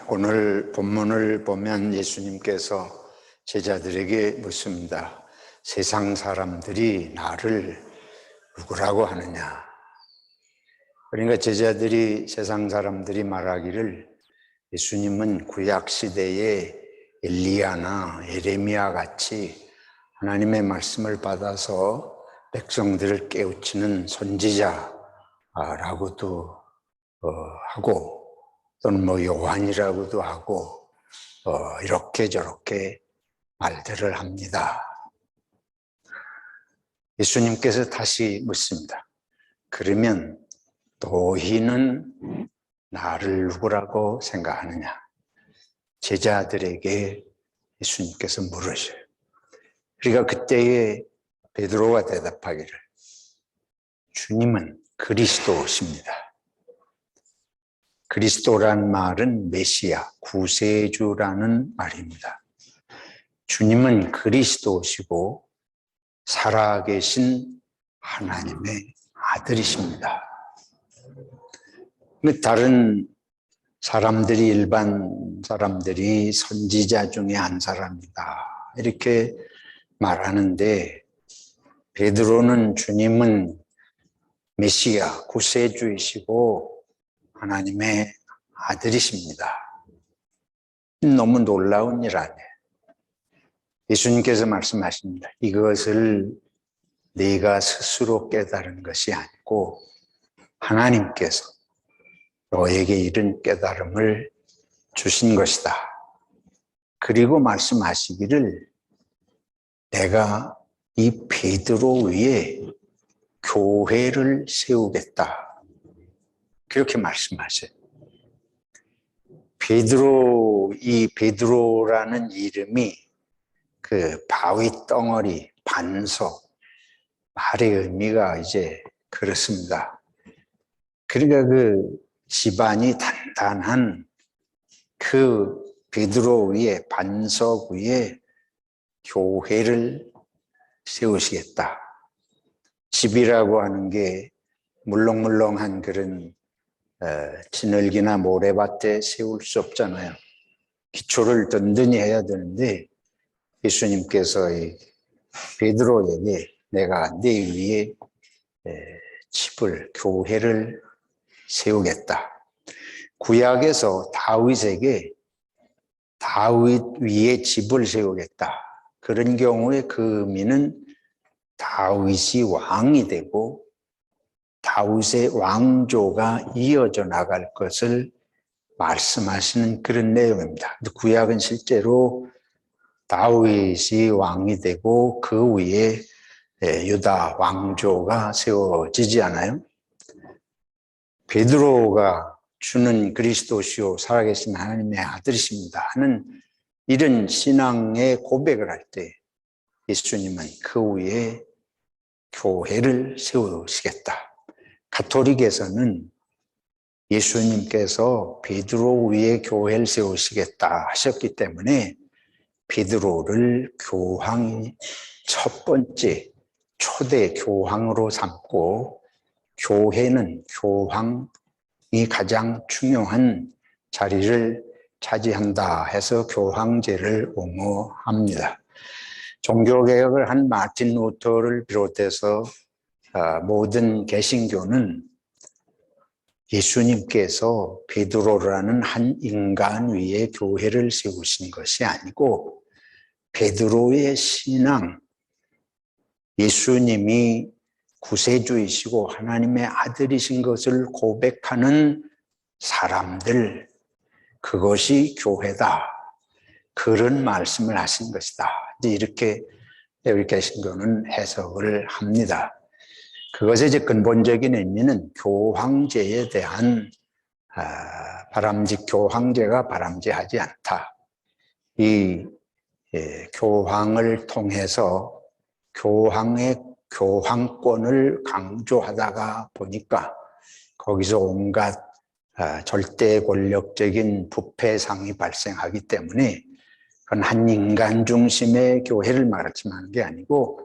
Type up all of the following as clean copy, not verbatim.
오늘 본문을 보면 예수님께서 제자들에게 묻습니다. 세상 사람들이 나를 누구라고 하느냐? 그러니까 제자들이 세상 사람들이 말하기를 예수님은 구약 시대의 엘리야나 예레미야 같이 하나님의 말씀을 받아서 백성들을 깨우치는 선지자라고도 하고 또는 요한이라고도 하고 이렇게 저렇게 말들을 합니다. 예수님께서 다시 묻습니다. 그러면 너희는 나를 누구라고 생각하느냐? 제자들에게 예수님께서 물으셔요. 그러니까 그때에 베드로가 대답하기를 주님은 그리스도십니다. 그리스도란 말은 메시아, 구세주라는 말입니다. 주님은 그리스도시고 살아계신 하나님의 아들이십니다. 다른 사람들이, 일반 사람들이 선지자 중에 한 사람이다 이렇게 말하는데, 베드로는 주님은 메시아, 구세주이시고 하나님의 아들이십니다. 너무 놀라운 일 아니에요. 예수님께서 말씀하십니다. 이것을 네가 스스로 깨달은 것이 아니고 하나님께서 너에게 이런 깨달음을 주신 것이다. 그리고 말씀하시기를 내가 이 베드로 위에 교회를 세우겠다. 그렇게 말씀하셔요. 이 베드로라는 이름이 그 바위 덩어리, 반석, 말의 의미가 이제 그렇습니다. 그러니까 그 집안이 단단한 그 베드로 위에, 반석 위에 교회를 세우시겠다. 집이라고 하는 게 물렁물렁한 그런 진흙이나 모래밭에 세울 수 없잖아요. 기초를 든든히 해야 되는데 예수님께서 베드로에게 내가 네 위에 집을, 교회를 세우겠다. 구약에서 다윗에게 다윗 위에 집을 세우겠다. 그런 경우에 그 의미는 다윗이 왕이 되고 다윗의 왕조가 이어져 나갈 것을 말씀하시는 그런 내용입니다. 구약은 실제로 다윗이 왕이 되고 그 위에 유다 왕조가 세워지지 않아요? 베드로가 주는 그리스도시요 살아계신 하나님의 아들이십니다 하는 이런 신앙의 고백을 할 때 예수님은 그 위에 교회를 세우시겠다. 가톨릭에서는 예수님께서 베드로 위에 교회를 세우시겠다 하셨기 때문에 베드로를 교황이 첫 번째 초대 교황으로 삼고 교회는 교황이 가장 중요한 자리를 차지한다 해서 교황제를 옹호합니다. 종교개혁을 한 마틴 루터를 비롯해서 모든 개신교는 예수님께서 베드로라는 한 인간 위에 교회를 세우신 것이 아니고 베드로의 신앙, 예수님이 구세주이시고 하나님의 아들이신 것을 고백하는 사람들, 그것이 교회다. 그런 말씀을 하신 것이다. 이렇게 우리 개신교는 해석을 합니다. 그것의 이제 근본적인 의미는 교황제에 대한 교황제가 바람직하지 않다. 이 교황을 통해서 교황의 교황권을 강조하다가 보니까 거기서 온갖 절대 권력적인 부패상이 발생하기 때문에 그건 한 인간 중심의 교회를 말하는 게 아니고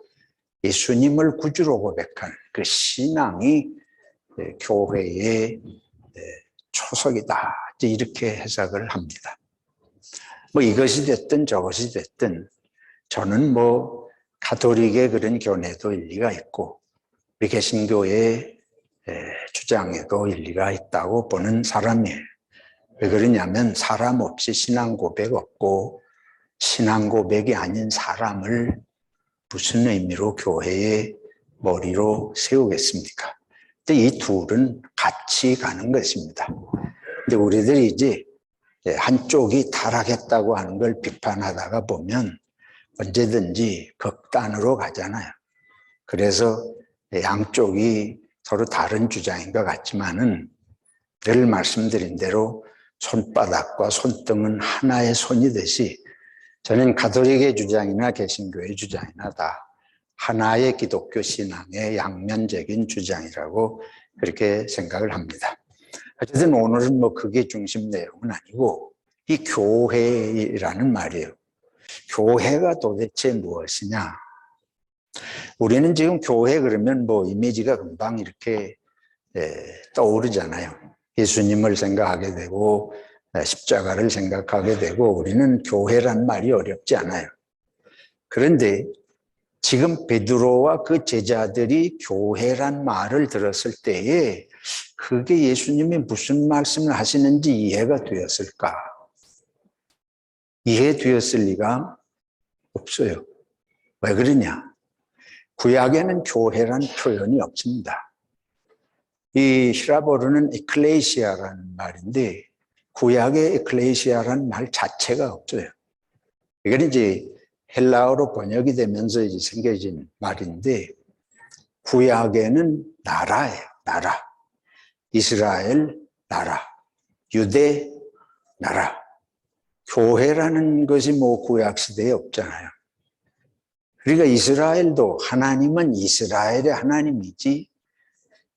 예수님을 구주로 고백한 그 신앙이 교회의 초석이다. 이제 이렇게 해석을 합니다. 뭐 이것이 됐든 저것이 됐든 저는 뭐 가톨릭의 그런 견해도 일리가 있고 우리 개신교의 주장에도 일리가 있다고 보는 사람이에요. 왜 그러냐면 사람 없이 신앙 고백 없고 신앙 고백이 아닌 사람을 무슨 의미로 교회의 머리로 세우겠습니까? 근데 이 둘은 같이 가는 것입니다. 근데 우리들이 이제 한쪽이 타락했다고 하는 걸 비판하다가 보면 언제든지 극단으로 가잖아요. 그래서 양쪽이 서로 다른 주장인 것 같지만은 늘 말씀드린 대로 손바닥과 손등은 하나의 손이듯이 저는 가톨릭의 주장이나 개신교의 주장이나 다 하나의 기독교 신앙의 양면적인 주장이라고 그렇게 생각을 합니다. 어쨌든 오늘은 뭐 그게 중심 내용은 아니고 이 교회라는 말이에요. 교회가 도대체 무엇이냐? 우리는 지금 교회 그러면 뭐 이미지가 금방 이렇게 떠오르잖아요. 예수님을 생각하게 되고 십자가를 생각하게 되고 우리는 교회란 말이 어렵지 않아요. 그런데 지금 베드로와 그 제자들이 교회란 말을 들었을 때에 그게 예수님이 무슨 말씀을 하시는지 이해가 되었을까? 이해되었을 리가 없어요. 왜 그러냐? 구약에는 교회란 표현이 없습니다. 이 히라보르는 에클레시아라는 말인데 구약의 에클레시아라는 말 자체가 없어요. 이건 이제 헬라어로 번역이 되면서 이제 생겨진 말인데 구약에는 나라예요. 나라. 이스라엘 나라. 유대 나라. 교회라는 것이 뭐 구약 시대에 없잖아요. 그러니까 이스라엘도 하나님은 이스라엘의 하나님이지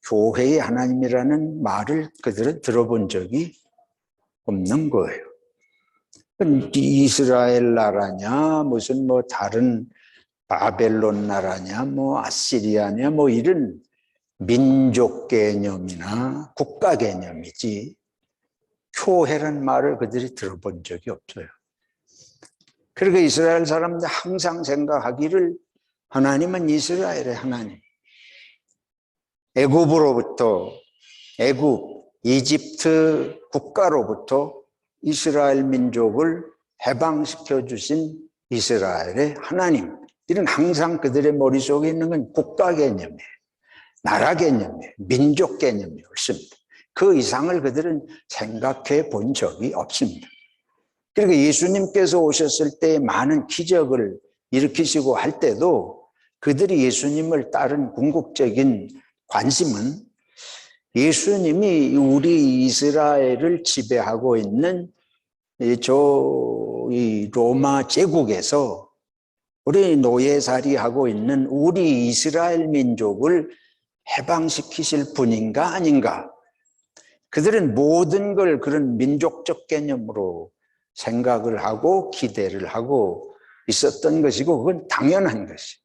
교회의 하나님이라는 말을 그들은 들어본 적이 없는 거예요. 이스라엘 나라냐 무슨 뭐 다른 바벨론 나라냐 뭐 아시리아냐 뭐 이런 민족 개념이나 국가 개념이지 교회란 말을 그들이 들어본 적이 없어요. 그러니까 이스라엘 사람들 항상 생각하기를 하나님은 이스라엘의 하나님. 애굽으로부터 애굽, 이집트 국가로부터 이스라엘 민족을 해방시켜 주신 이스라엘의 하나님. 이런 항상 그들의 머릿속에 있는 건 국가 개념이에요. 나라 개념이에요. 민족 개념이 없습니다. 그 이상을 그들은 생각해 본 적이 없습니다. 그러니까 예수님께서 오셨을 때 많은 기적을 일으키시고 할 때도 그들이 예수님을 따른 궁극적인 관심은 예수님이 우리 이스라엘을 지배하고 있는 이 로마 제국에서 우리 노예살이하고 있는 우리 이스라엘 민족을 해방시키실 분인가 아닌가? 그들은 모든 걸 그런 민족적 개념으로 생각을 하고 기대를 하고 있었던 것이고 그건 당연한 것이에요.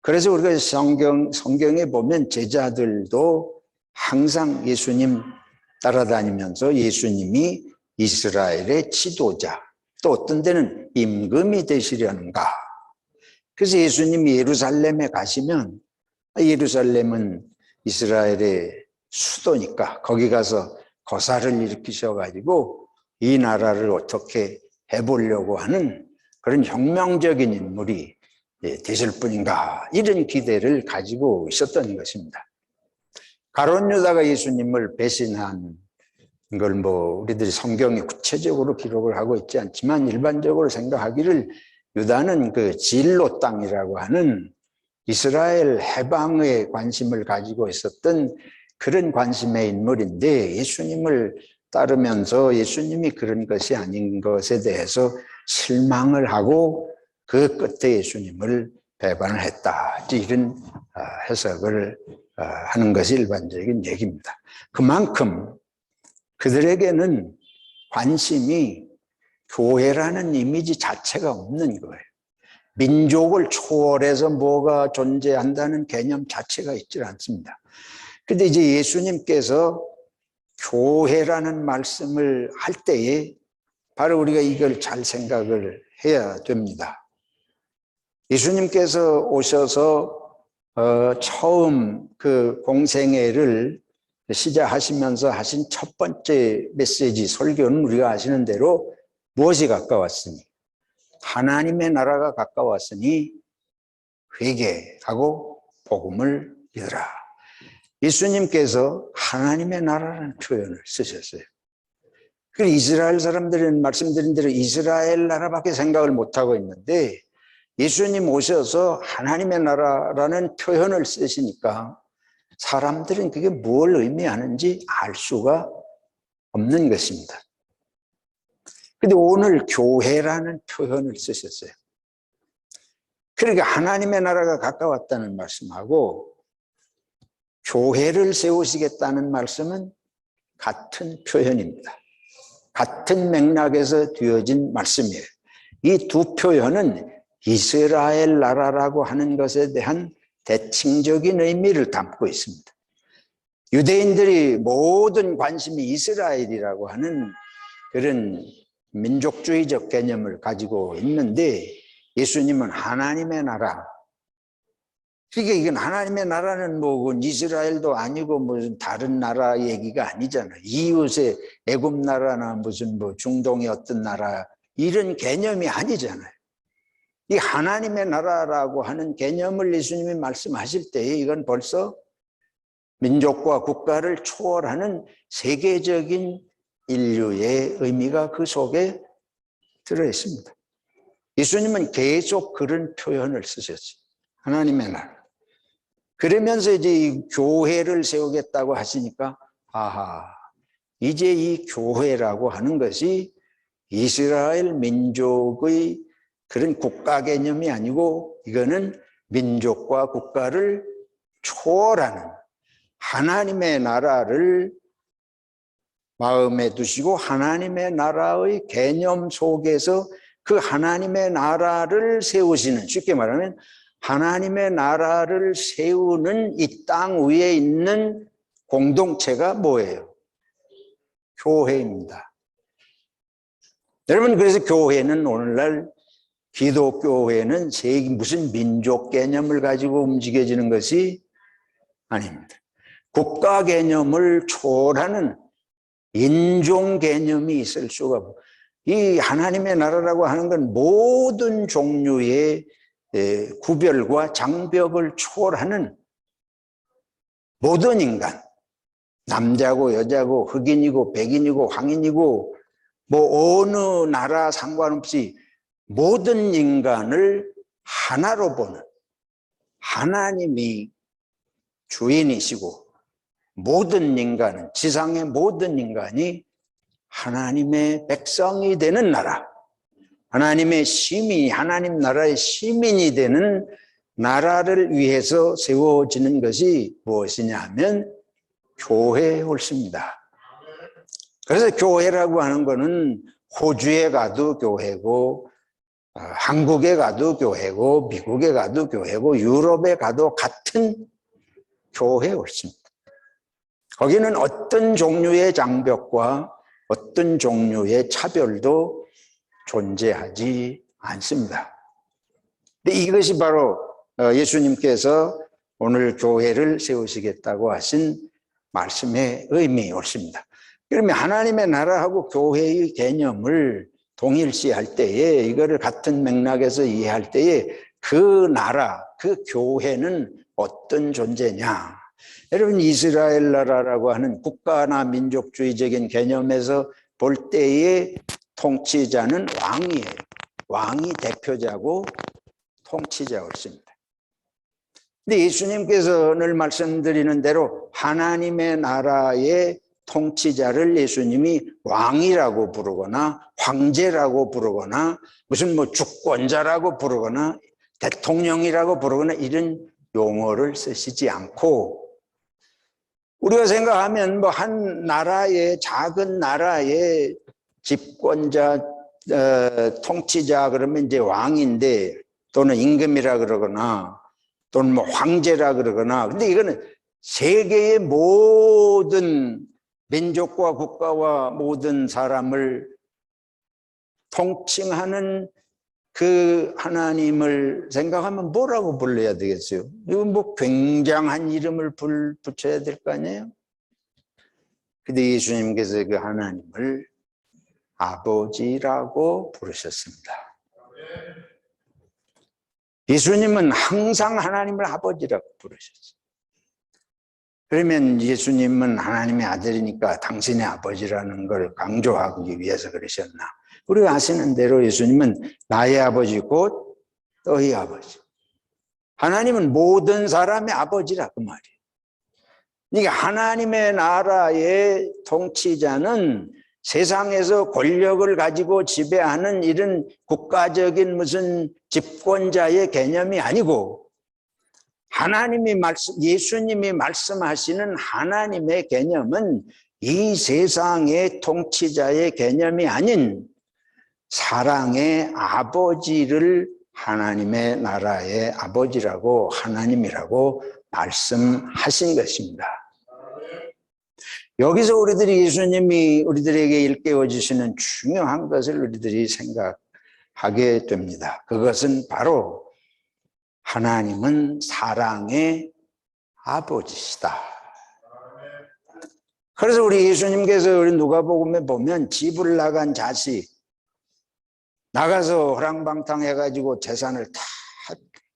그래서 우리가 성경에 보면 제자들도 항상 예수님 따라다니면서 예수님이 이스라엘의 지도자 또 어떤 데는 임금이 되시려는가. 그래서 예수님이 예루살렘에 가시면 예루살렘은 이스라엘의 수도니까 거기 가서 거사를 일으키셔가지고 이 나라를 어떻게 해보려고 하는 그런 혁명적인 인물이 되실 분인가 이런 기대를 가지고 있었던 것입니다. 가룟 유다가 예수님을 배신한 걸 뭐 우리들이 성경에 구체적으로 기록을 하고 있지 않지만 일반적으로 생각하기를 유다는 그 진로 땅이라고 하는 이스라엘 해방에 관심을 가지고 있었던 그런 관심의 인물인데 예수님을 따르면서 예수님이 그런 것이 아닌 것에 대해서 실망을 하고 그 끝에 예수님을 배반을 했다. 이런 해석을 하는 것이 일반적인 얘기입니다. 그만큼 그들에게는 관심이 교회라는 이미지 자체가 없는 거예요. 민족을 초월해서 뭐가 존재한다는 개념 자체가 있지 않습니다. 그런데 이제 예수님께서 교회라는 말씀을 할 때에 바로 우리가 이걸 잘 생각을 해야 됩니다. 예수님께서 오셔서 처음 그 공생애를 시작하시면서 하신 첫 번째 메시지 설교는 우리가 아시는 대로 무엇이 가까웠으니, 하나님의 나라가 가까웠으니 회개하고 복음을 믿으라. 예수님께서 하나님의 나라라는 표현을 쓰셨어요. 그 이스라엘 사람들은 말씀드린 대로 이스라엘 나라밖에 생각을 못하고 있는데 예수님 오셔서 하나님의 나라라는 표현을 쓰시니까 사람들은 그게 뭘 의미하는지 알 수가 없는 것입니다. 근데 오늘 교회라는 표현을 쓰셨어요. 그러니까 하나님의 나라가 가까웠다는 말씀하고 교회를 세우시겠다는 말씀은 같은 표현입니다. 같은 맥락에서 되어진 말씀이에요. 이 두 표현은 이스라엘 나라라고 하는 것에 대한 대칭적인 의미를 담고 있습니다. 유대인들이 모든 관심이 이스라엘이라고 하는 그런 민족주의적 개념을 가지고 있는데 예수님은 하나님의 나라. 그러니까 이건 하나님의 나라는 뭐 이스라엘도 아니고 무슨 다른 나라 얘기가 아니잖아요. 이웃의 애굽 나라나 무슨 뭐 중동의 어떤 나라 이런 개념이 아니잖아요. 이 하나님의 나라라고 하는 개념을 예수님이 말씀하실 때 이건 벌써 민족과 국가를 초월하는 세계적인 인류의 의미가 그 속에 들어있습니다. 예수님은 계속 그런 표현을 쓰셨어요. 하나님의 나라. 그러면서 이제 이 교회를 세우겠다고 하시니까 아하, 이제 이 교회라고 하는 것이 이스라엘 민족의 그런 국가 개념이 아니고 이거는 민족과 국가를 초월하는 하나님의 나라를 마음에 두시고 하나님의 나라의 개념 속에서 그 하나님의 나라를 세우시는, 쉽게 말하면 하나님의 나라를 세우는 이 땅 위에 있는 공동체가 뭐예요? 교회입니다. 여러분, 그래서 교회는 오늘날 기독교회는 무슨 민족 개념을 가지고 움직여지는 것이 아닙니다. 국가 개념을 초월하는 인종 개념이 있을 수가 없고, 이 하나님의 나라라고 하는 건 모든 종류의 구별과 장벽을 초월하는 모든 인간, 남자고 여자고 흑인이고 백인이고 황인이고 뭐 어느 나라 상관없이 모든 인간을 하나로 보는 하나님이 주인이시고 모든 인간은, 지상의 모든 인간이 하나님의 백성이 되는 나라, 하나님의 시민이, 하나님 나라의 시민이 되는 나라를 위해서 세워지는 것이 무엇이냐 하면 교회에 옳습니다. 그래서 교회라고 하는 것은 호주에 가도 교회고 한국에 가도 교회고 미국에 가도 교회고 유럽에 가도 같은 교회에 옳습니다. 거기는 어떤 종류의 장벽과 어떤 종류의 차별도 존재하지 않습니다. 근데 이것이 바로 예수님께서 오늘 교회를 세우시겠다고 하신 말씀의 의미였습니다. 그러면 하나님의 나라하고 교회의 개념을 동일시할 때에, 이거를 같은 맥락에서 이해할 때에 그 나라, 그 교회는 어떤 존재냐? 여러분, 이스라엘 나라라고 하는 국가나 민족주의적인 개념에서 볼 때의 통치자는 왕이에요. 왕이 대표자고 통치자였습니다. 근데 예수님께서 늘 말씀드리는 대로 하나님의 나라의 통치자를 예수님이 왕이라고 부르거나 황제라고 부르거나 무슨 뭐 주권자라고 부르거나 대통령이라고 부르거나 이런 용어를 쓰시지 않고, 우리가 생각하면 뭐 한 나라의, 작은 나라의 집권자, 통치자 그러면 이제 왕인데, 또는 임금이라 그러거나 또는 뭐 황제라 그러거나, 근데 이거는 세계의 모든 민족과 국가와 모든 사람을 통칭하는 그 하나님을 생각하면 뭐라고 불러야 되겠어요? 이건 뭐 굉장한 이름을 붙여야 될 거 아니에요? 근데 예수님께서 그 하나님을 아버지라고 부르셨습니다. 예수님은 항상 하나님을 아버지라고 부르셨어요. 그러면 예수님은 하나님의 아들이니까 당신의 아버지라는 걸 강조하기 위해서 그러셨나? 우리가 아시는 대로 예수님은 나의 아버지 곧 너희 아버지. 하나님은 모든 사람의 아버지라 그 말이에요. 그러니까 하나님의 나라의 통치자는 세상에서 권력을 가지고 지배하는 이런 국가적인 무슨 집권자의 개념이 아니고 예수님이 말씀하시는 하나님의 개념은 이 세상의 통치자의 개념이 아닌 사랑의 아버지를 하나님의 나라의 아버지라고 하나님이라고 말씀하신 것입니다. 여기서 우리들이 예수님이 우리들에게 일깨워 주시는 중요한 것을 우리들이 생각하게 됩니다. 그것은 바로 하나님은 사랑의 아버지시다. 그래서 우리 예수님께서 우리 누가복음에 보면 집을 나간 자식 나가서 허랑방탕해가지고 재산을 다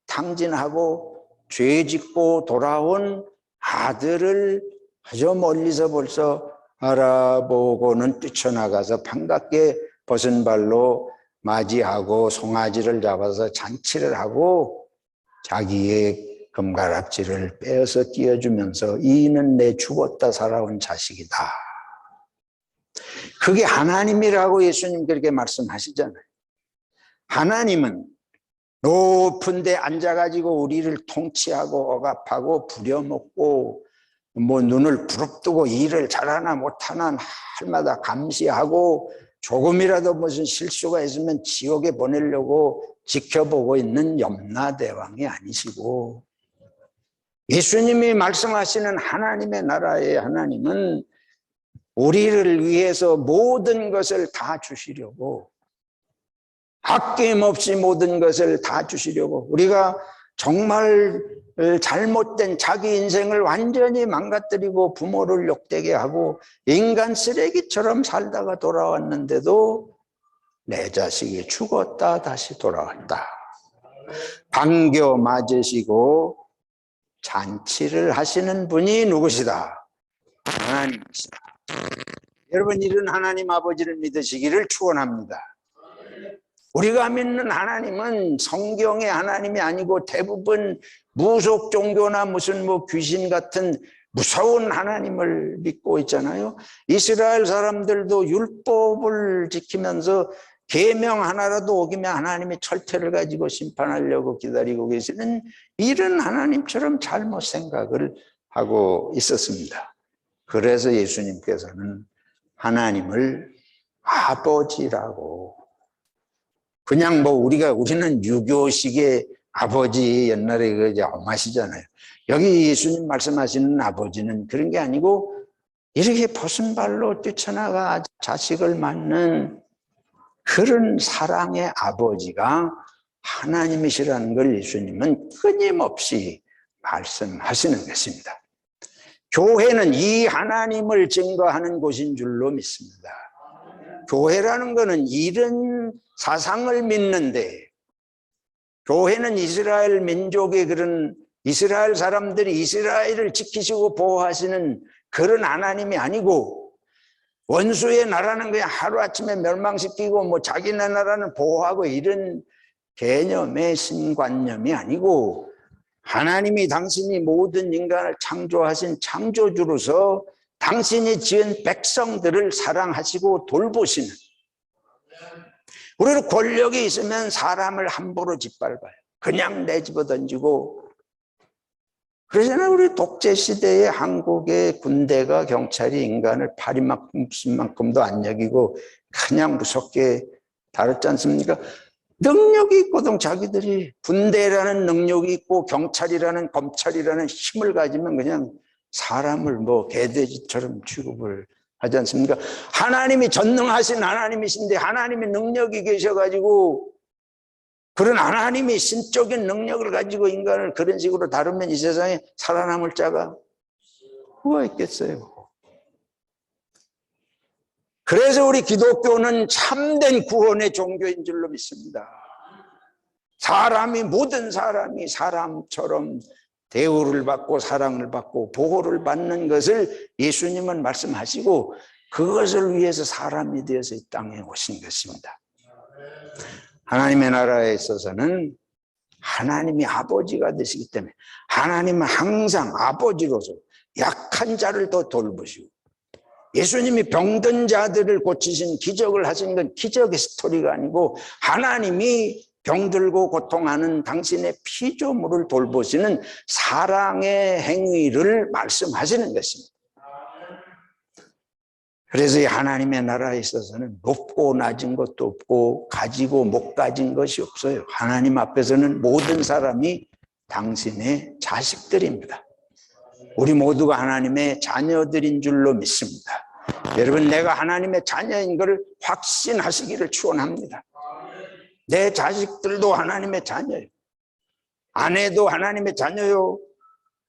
탕진하고 죄 짓고 돌아온 아들을 아주 멀리서 벌써 알아보고는 뛰쳐나가서 반갑게 벗은 발로 맞이하고 송아지를 잡아서 잔치를 하고 자기의 금가락지를 빼어서 띄워주면서 이는 내 죽었다 살아온 자식이다. 그게 하나님이라고 예수님 그렇게 말씀하시잖아요. 하나님은 높은 데 앉아가지고 우리를 통치하고 억압하고 부려먹고 뭐 눈을 부릅뜨고 일을 잘하나 못하나 할마다 감시하고 조금이라도 무슨 실수가 있으면 지옥에 보내려고 지켜보고 있는 염라대왕이 아니시고 예수님이 말씀하시는 하나님의 나라의 하나님은 우리를 위해서 모든 것을 다 주시려고 아낌없이 모든 것을 다 주시려고 우리가 정말 잘못된 자기 인생을 완전히 망가뜨리고 부모를 욕되게 하고 인간 쓰레기처럼 살다가 돌아왔는데도 내 자식이 죽었다 다시 돌아왔다. 반겨 맞으시고 잔치를 하시는 분이 누구시다? 하나님이시다. 여러분 이런 하나님 아버지를 믿으시기를 축원합니다. 우리가 믿는 하나님은 성경의 하나님이 아니고 대부분 무속 종교나 무슨 뭐 귀신 같은 무서운 하나님을 믿고 있잖아요. 이스라엘 사람들도 율법을 지키면서 계명 하나라도 어기면 하나님의 철퇴를 가지고 심판하려고 기다리고 계시는 이런 하나님처럼 잘못 생각을 하고 있었습니다. 그래서 예수님께서는 하나님을 아버지라고 그냥 뭐 우리는 유교식의 아버지 옛날에 그 엄마시잖아요. 여기 예수님 말씀하시는 아버지는 그런 게 아니고 이렇게 벗은 발로 뛰쳐나가 자식을 맞는 그런 사랑의 아버지가 하나님이시라는 걸 예수님은 끊임없이 말씀하시는 것입니다. 교회는 이 하나님을 증거하는 곳인 줄로 믿습니다. 교회라는 것은 이런 사상을 믿는데 교회는 이스라엘 민족의 그런 이스라엘 사람들이 이스라엘을 지키시고 보호하시는 그런 하나님이 아니고 원수의 나라는 그냥 하루아침에 멸망시키고 뭐 자기네 나라는 보호하고 이런 개념의 신관념이 아니고 하나님이 당신이 모든 인간을 창조하신 창조주로서 당신이 지은 백성들을 사랑하시고 돌보시는 우리는 권력이 있으면 사람을 함부로 짓밟아요. 그냥 내집어 던지고 그러잖아요. 우리 독재시대의 한국의 군대가 경찰이 인간을 파리만큼도 안 여기고 그냥 무섭게 다뤘지 않습니까? 능력이 있거든 자기들이 군대라는 능력이 있고 경찰이라는 검찰이라는 힘을 가지면 그냥 사람을 뭐 개돼지처럼 취급을 하지 않습니까? 하나님이 전능하신 하나님이신데 하나님의 능력이 계셔가지고 그런 하나님이 신적인 능력을 가지고 인간을 그런 식으로 다루면 이 세상에 살아남을 자가 누가 있겠어요? 그래서 우리 기독교는 참된 구원의 종교인 줄로 믿습니다. 모든 사람이 사람처럼 대우를 받고 사랑을 받고 보호를 받는 것을 예수님은 말씀하시고 그것을 위해서 사람이 되어서 이 땅에 오신 것입니다. 하나님의 나라에 있어서는 하나님이 아버지가 되시기 때문에 하나님은 항상 아버지로서 약한 자를 더 돌보시고 예수님이 병든 자들을 고치신 기적을 하신 건 기적의 스토리가 아니고 하나님이 병들고 고통하는 당신의 피조물을 돌보시는 사랑의 행위를 말씀하시는 것입니다. 그래서 이 하나님의 나라에 있어서는 높고 낮은 것도 없고 가지고 못 가진 것이 없어요. 하나님 앞에서는 모든 사람이 당신의 자식들입니다. 우리 모두가 하나님의 자녀들인 줄로 믿습니다. 여러분, 내가 하나님의 자녀인 것을 확신하시기를 축원합니다. 내 자식들도 하나님의 자녀예요. 아내도 하나님의 자녀요.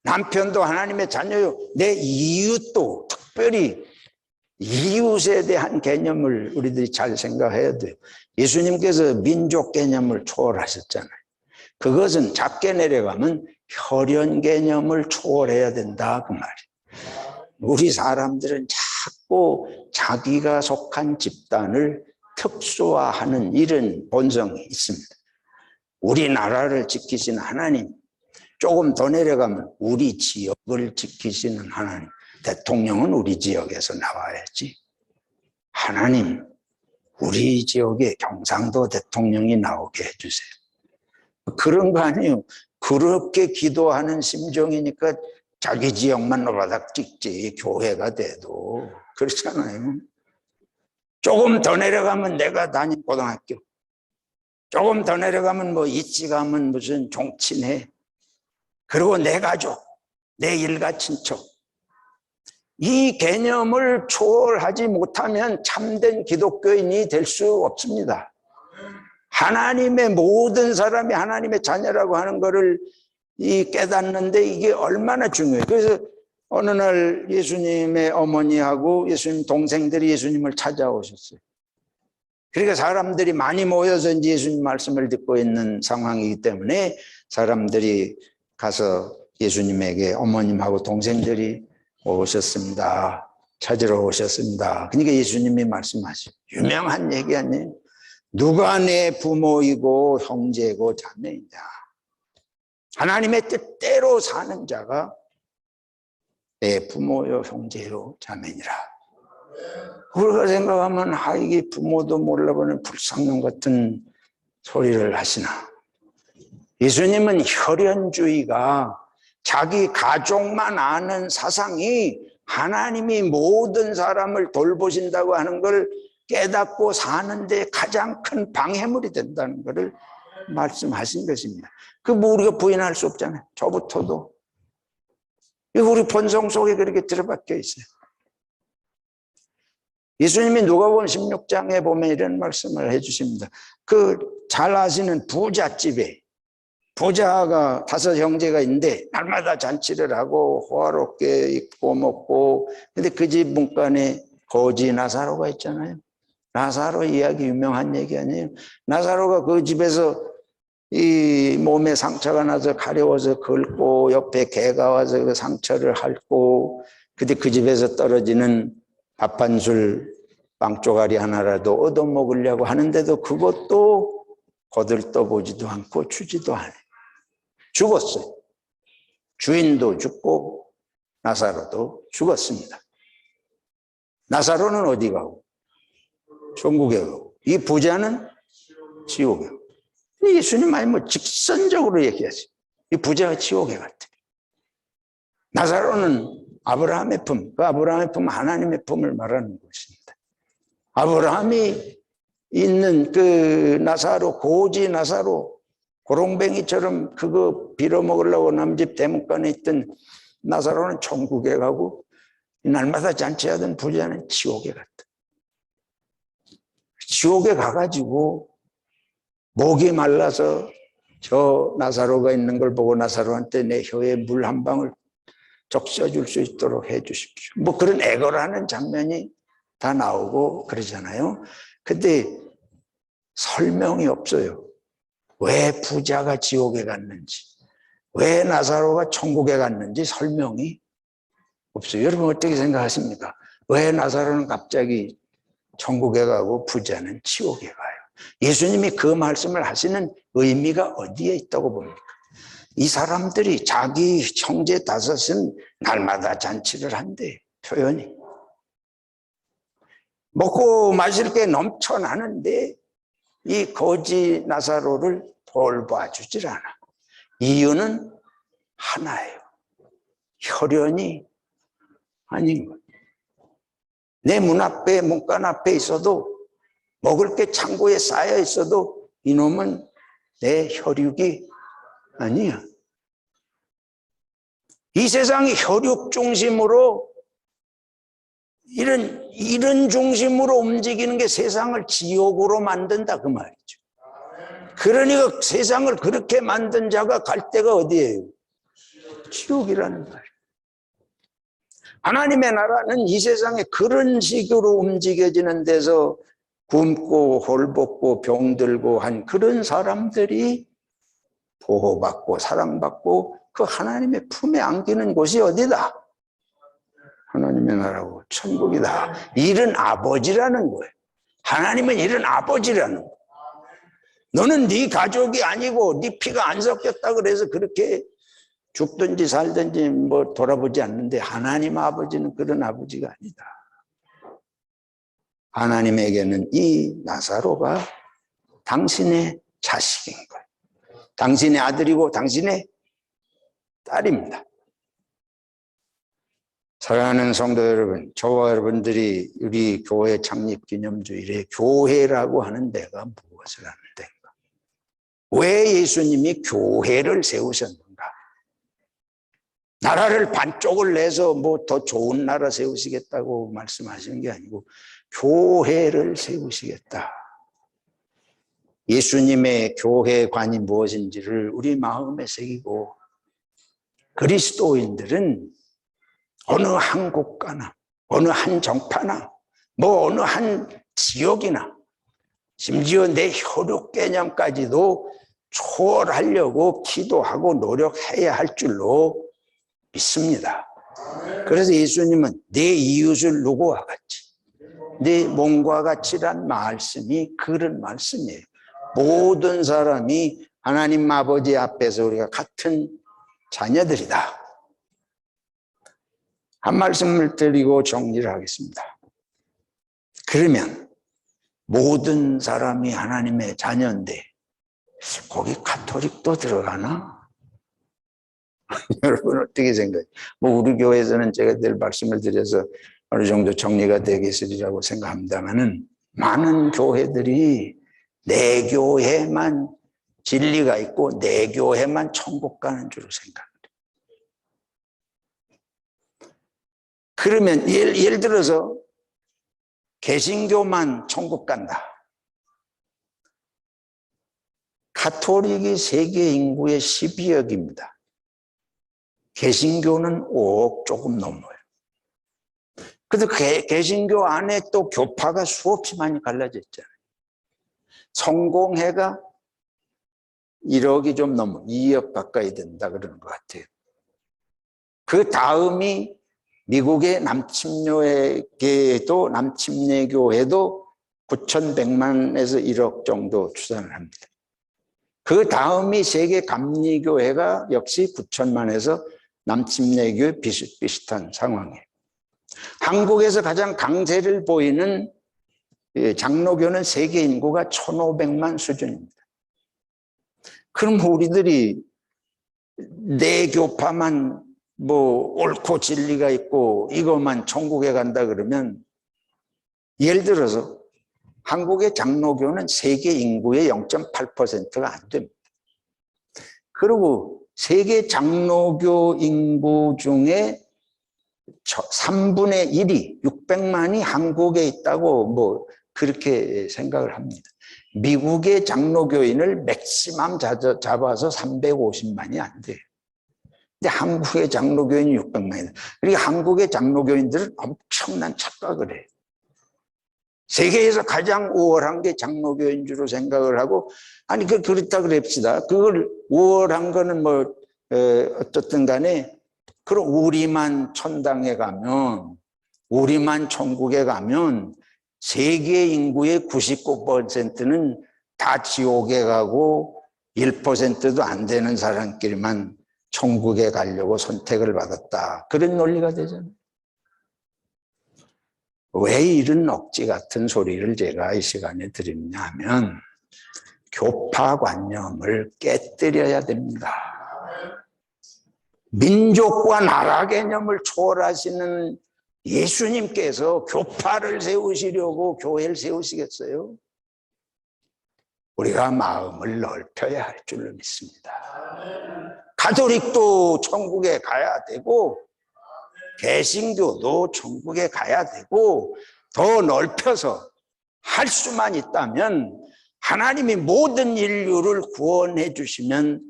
남편도 하나님의 자녀요. 내 이웃도, 특별히 이웃에 대한 개념을 우리들이 잘 생각해야 돼요. 예수님께서 민족 개념을 초월하셨잖아요. 그것은 작게 내려가면 혈연 개념을 초월해야 된다 그 말이에요. 우리 사람들은 자꾸 자기가 속한 집단을 특수화하는 이런 본성이 있습니다. 우리나라를 지키시는 하나님, 조금 더 내려가면 우리 지역을 지키시는 하나님, 대통령은 우리 지역에서 나와야지. 하나님, 우리 지역에 경상도 대통령이 나오게 해주세요. 그런 거 아니에요. 그렇게 기도하는 심정이니까 자기 지역만 노바닥 찍지 교회가 돼도 그렇잖아요. 조금 더 내려가면 내가 다닌 고등학교, 조금 더 내려가면 뭐 이치 가면 무슨 종친회, 그리고 내 가족, 내 일가 친척, 이 개념을 초월하지 못하면 참된 기독교인이 될 수 없습니다. 하나님의 모든 사람이 하나님의 자녀라고 하는 것을 깨닫는데 이게 얼마나 중요해요. 그래서 어느 날 예수님의 어머니하고 예수님 동생들이 예수님을 찾아오셨어요. 그러니까 사람들이 많이 모여서 이제 예수님 말씀을 듣고 있는 상황이기 때문에 사람들이 가서 예수님에게 어머님하고 동생들이 오셨습니다. 찾으러 오셨습니다. 그러니까 예수님이 말씀하시죠. 유명한 얘기 아니에요. 누가 내 부모이고 형제고 자매이냐. 하나님의 뜻대로 사는 자가 내 부모요 형제요 자매니라. 우리가 생각하면 이게 부모도 몰라보는 불상놈 같은 소리를 하시나. 예수님은 혈연주의가 자기 가족만 아는 사상이 하나님이 모든 사람을 돌보신다고 하는 걸 깨닫고 사는데 가장 큰 방해물이 된다는 것을 말씀하신 것입니다. 뭐 우리가 부인할 수 없잖아요. 저부터도. 우리 본성 속에 그렇게 들어박혀 있어요. 예수님이 누가복음 16장에 보면 이런 말씀을 해주십니다. 잘 아시는 부잣집에 부자가 5 형제가 있는데 날마다 잔치를 하고 호화롭게 입고 먹고, 근데 그 집 문간에 거지 나사로가 있잖아요. 나사로 이야기 유명한 얘기 아니에요. 나사로가 그 집에서 이 몸에 상처가 나서 가려워서 긁고 옆에 개가 와서 그 상처를 핥고, 근데 그 집에서 떨어지는 밥 한 술 빵 쪼가리 하나라도 얻어먹으려고 하는데도 그것도 거들떠보지도 않고 주지도 않아요. 죽었어요. 주인도 죽고 나사로도 죽었습니다. 나사로는 어디 가고? 천국에 가고, 이 부자는 지옥에 가고. 예수님 말이 직선적으로 얘기하지. 이 부자가 지옥에 갔대. 나사로는 아브라함의 품, 그 아브라함의 품, 하나님의 품을 말하는 것입니다. 아브라함이 있는 그 나사로, 고지 나사로, 고롱뱅이처럼 그거 빌어먹으려고 남집 대문간에 있던 나사로는 천국에 가고, 날마다 잔치하던 부자는 지옥에 갔다. 지옥에 가가지고 목이 말라서 저 나사로가 있는 걸 보고 나사로한테 내 혀에 물 한 방울 적셔줄 수 있도록 해 주십시오. 뭐 그런 애걸하는 장면이 다 나오고 그러잖아요. 근데 설명이 없어요. 왜 부자가 지옥에 갔는지, 왜 나사로가 천국에 갔는지 설명이 없어요. 여러분 어떻게 생각하십니까? 왜 나사로는 갑자기 천국에 가고 부자는 지옥에 가요? 예수님이 그 말씀을 하시는 의미가 어디에 있다고 봅니까? 이 사람들이 자기 형제 다섯은 날마다 잔치를 한대. 표현이 먹고 마실 게 넘쳐나는데 이 거지 나사로를 돌봐주질 않아. 이유는 하나예요. 혈연이 아닌 거예요. 내 문 앞에 문간 앞에 있어도 먹을 게 창고에 쌓여 있어도 이놈은 내 혈육이 아니야. 이 세상이 혈육 중심으로 이런 중심으로 움직이는 게 세상을 지옥으로 만든다 그 말이죠. 그러니까 세상을 그렇게 만든 자가 갈 데가 어디예요? 지옥이라는 말이에요. 하나님의 나라는 이 세상에 그런 식으로 움직여지는 데서 굶고 홀벗고 병들고 한 그런 사람들이 보호받고 사랑받고 그 하나님의 품에 안기는 곳이 어디다? 하나님의 나라고 천국이다. 이런 아버지라는 거예요. 하나님은 이런 아버지라는 거예요. 너는 네 가족이 아니고 네 피가 안 섞였다 그래서 그렇게 죽든지 살든지 뭐 돌아보지 않는데 하나님 아버지는 그런 아버지가 아니다. 하나님에게는 이 나사로가 당신의 자식인 거예요. 당신의 아들이고 당신의 딸입니다. 사랑하는 성도 여러분, 저와 여러분들이 우리 교회 창립 기념주일에 교회라고 하는 데가 무엇을 하는 데인가? 왜 예수님이 교회를 세우셨는가? 나라를 반쪽을 내서 뭐 더 좋은 나라 세우시겠다고 말씀하시는 게 아니고 교회를 세우시겠다. 예수님의 교회관이 무엇인지를 우리 마음에 새기고 그리스도인들은 어느 한 국가나 어느 한 정파나 뭐 어느 한 지역이나 심지어 내 혈육 개념까지도 초월하려고 기도하고 노력해야 할 줄로 믿습니다. 그래서 예수님은 내 이웃을 누구와 같이 내 몸과 같이란 말씀이 그런 말씀이에요. 모든 사람이 하나님 아버지 앞에서 우리가 같은 자녀들이다. 한 말씀을 드리고 정리를 하겠습니다. 그러면 모든 사람이 하나님의 자녀인데 거기 가톨릭도 들어가나? 여러분 어떻게 생각해요? 뭐 우리 교회에서는 제가 늘 말씀을 드려서 어느 정도 정리가 되겠으리라고 생각합니다만은 많은 교회들이 내 교회만 진리가 있고 내 교회만 천국 가는 줄로 생각합니다. 그러면 예를 들어서 개신교만 천국 간다. 가톨릭이 세계 인구의 12억입니다. 개신교는 5억 조금 넘어요. 그래서 개신교 안에 또 교파가 수없이 많이 갈라져 있잖아요. 성공회가 1억이 좀 넘어 2억 가까이 된다 그러는 것 같아요. 그 다음이 미국의 남침례교회도 9,100만에서 1억 정도 추산을 합니다. 그 다음이 세계 감리교회가 역시 9천만에서 남침례교회 비슷비슷한 상황이에요. 한국에서 가장 강세를 보이는 장로교는 세계 인구가 1,500만 수준입니다. 그럼 우리들이 내 교파만 뭐 옳고 진리가 있고 이것만 천국에 간다 그러면 예를 들어서 한국의 장로교는 세계 인구의 0.8%가 안 됩니다. 그리고 세계 장로교 인구 중에 3분의 1이 600만이 한국에 있다고 뭐 그렇게 생각을 합니다. 미국의 장로교인을 맥시멈 잡아서 350만이 안 돼요. 근데 한국의 장로교인이 600만이다. 그러니까 한국의 장로교인들은 엄청난 착각을 해요. 세계에서 가장 우월한 게 장로교인 주로 생각을 하고, 아니 그렇다 그럽시다. 그걸 우월한 거는 뭐 어떻든 간에 그럼 우리만 천당에 가면, 우리만 천국에 가면 세계 인구의 99%는 다 지옥에 가고 1%도 안 되는 사람끼리만 천국에 가려고 선택을 받았다. 그런 논리가 되잖아요. 왜 이런 억지 같은 소리를 제가 이 시간에 드리냐 하면 교파관념을 깨뜨려야 됩니다. 민족과 나라 개념을 초월하시는 예수님께서 교파를 세우시려고 교회를 세우시겠어요? 우리가 마음을 넓혀야 할 줄로 믿습니다. 가톨릭도 천국에 가야 되고 개신교도 천국에 가야 되고 더 넓혀서 할 수만 있다면 하나님이 모든 인류를 구원해 주시면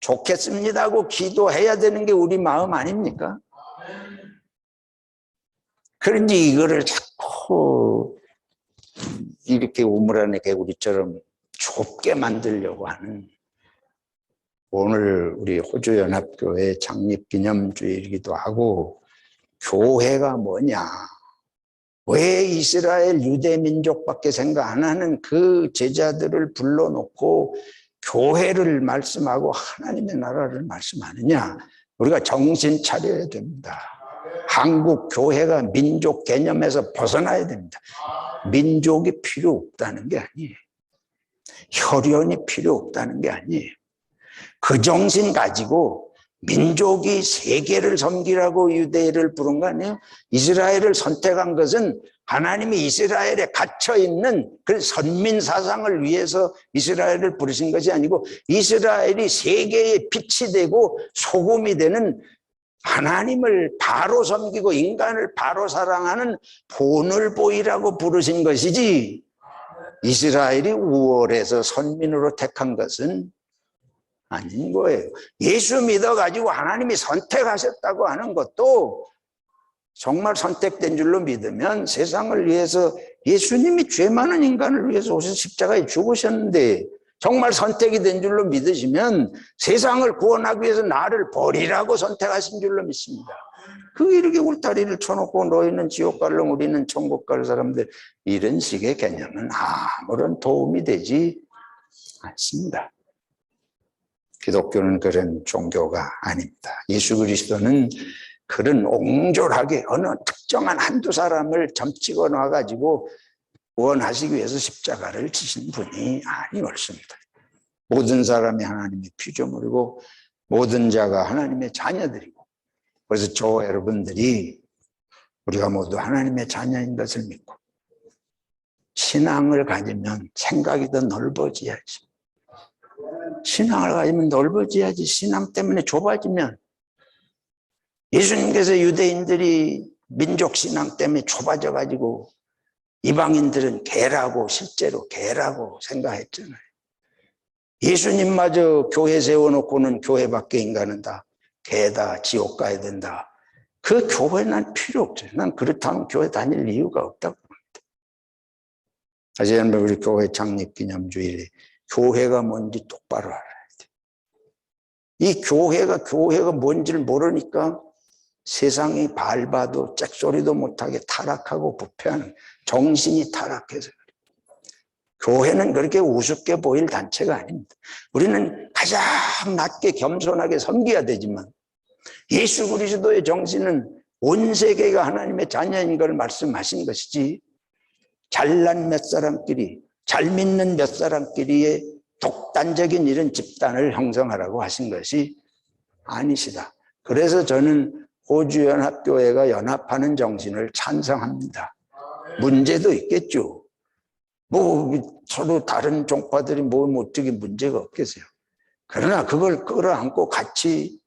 좋겠습니다 하고 기도해야 되는 게 우리 마음 아닙니까? 그런지 이거를 자꾸 이렇게 우물 안에 개구리처럼 좁게 만들려고 하는, 오늘 우리 호주연합교회 창립기념주일이기도 하고 교회가 뭐냐, 왜 이스라엘 유대민족밖에 생각 안 하는 그 제자들을 불러놓고 교회를 말씀하고 하나님의 나라를 말씀하느냐. 우리가 정신 차려야 됩니다. 한국 교회가 민족 개념에서 벗어나야 됩니다. 민족이 필요 없다는 게 아니에요. 혈연이 필요 없다는 게 아니에요. 그 정신 가지고 민족이 세계를 섬기라고 유대를 부른 거 아니에요? 이스라엘을 선택한 것은 하나님이 이스라엘에 갇혀있는 그 선민 사상을 위해서 이스라엘을 부르신 것이 아니고 이스라엘이 세계의 빛이 되고 소금이 되는, 하나님을 바로 섬기고 인간을 바로 사랑하는 본을 보이라고 부르신 것이지, 이스라엘이 우월해서 선민으로 택한 것은 아닌 거예요. 예수 믿어가지고 하나님이 선택하셨다고 하는 것도 정말 선택된 줄로 믿으면 세상을 위해서, 예수님이 죄 많은 인간을 위해서 오셔서 십자가에 죽으셨는데 정말 선택이 된 줄로 믿으시면 세상을 구원하기 위해서 나를 버리라고 선택하신 줄로 믿습니다. 그게 이렇게 울타리를 쳐놓고 너희는 지옥 갈래 우리는 천국 갈 사람들, 이런 식의 개념은 아무런 도움이 되지 않습니다. 기독교는 그런 종교가 아닙니다. 예수 그리스도는 그런 옹졸하게 어느 특정한 한두 사람을 점찍어 놔가지고 구원하시기 위해서 십자가를 지신 분이 아니었습니다. 모든 사람이 하나님의 피조물이고 모든 자가 하나님의 자녀들이고, 그래서 저 여러분들이 우리가 모두 하나님의 자녀인 것을 믿고 신앙을 가지면 생각이 더 넓어져야지. 신앙을 가지면 넓어져야지. 신앙 때문에 좁아지면, 예수님께서 유대인들이 민족 신앙 때문에 좁아져 가지고 이방인들은 개라고, 실제로 개라고 생각했잖아요. 예수님마저 교회 세워놓고는 교회밖에 인간은 다 개다, 지옥 가야 된다. 그 교회 난 필요 없어요. 난 그렇다면 교회 다닐 이유가 없다고 봅니다. 다시 한번 우리 교회 창립기념주일에 교회가 뭔지 똑바로 알아야 돼. 이 교회가 뭔지를 모르니까 세상이 밟아도 짝소리도 못하게 타락하고 부패하는, 정신이 타락해서 그래요. 교회는 그렇게 우습게 보일 단체가 아닙니다. 우리는 가장 낮게 겸손하게 섬겨야 되지만 예수 그리스도의 정신은 온 세계가 하나님의 자녀인 걸 말씀하신 것이지, 잘난 몇 사람끼리, 잘 믿는 몇 사람끼리의 독단적인 이런 집단을 형성하라고 하신 것이 아니시다. 그래서 저는 호주연합교회가 연합하는 정신을 찬성합니다. 문제도 있겠죠. 뭐 서로 다른 종파들이 뭐 어떻게 문제가 없겠어요. 그러나 그걸 끌어안고 같이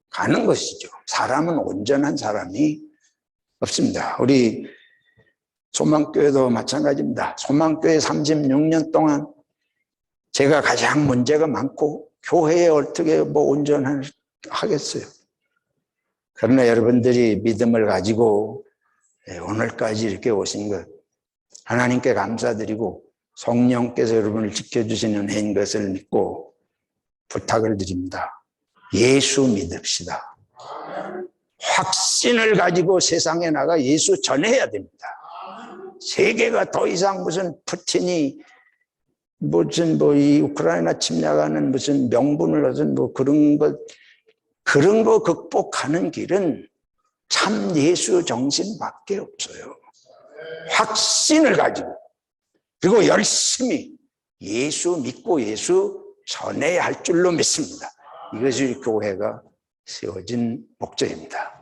가는 것이죠. 사람은 온전한 사람이 없습니다. 우리 소망교회도 마찬가지입니다. 소망교회 36년 동안 제가 가장 문제가 많고 교회에 어떻게 온전하겠어요. 그러나 여러분들이 믿음을 가지고 오늘까지 이렇게 오신 것 하나님께 감사드리고 성령께서 여러분을 지켜주시는 은혜인 것을 믿고 부탁을 드립니다. 예수 믿읍시다. 확신을 가지고 세상에 나가 예수 전해야 됩니다. 세계가 더 이상 무슨 푸틴이 이 우크라이나 침략하는 무슨 명분을 얻은 그런 거 극복하는 길은 참 예수 정신밖에 없어요. 확신을 가지고 그리고 열심히 예수 믿고 예수 전해야 할 줄로 믿습니다. 이것이 교회가 세워진 목적입니다.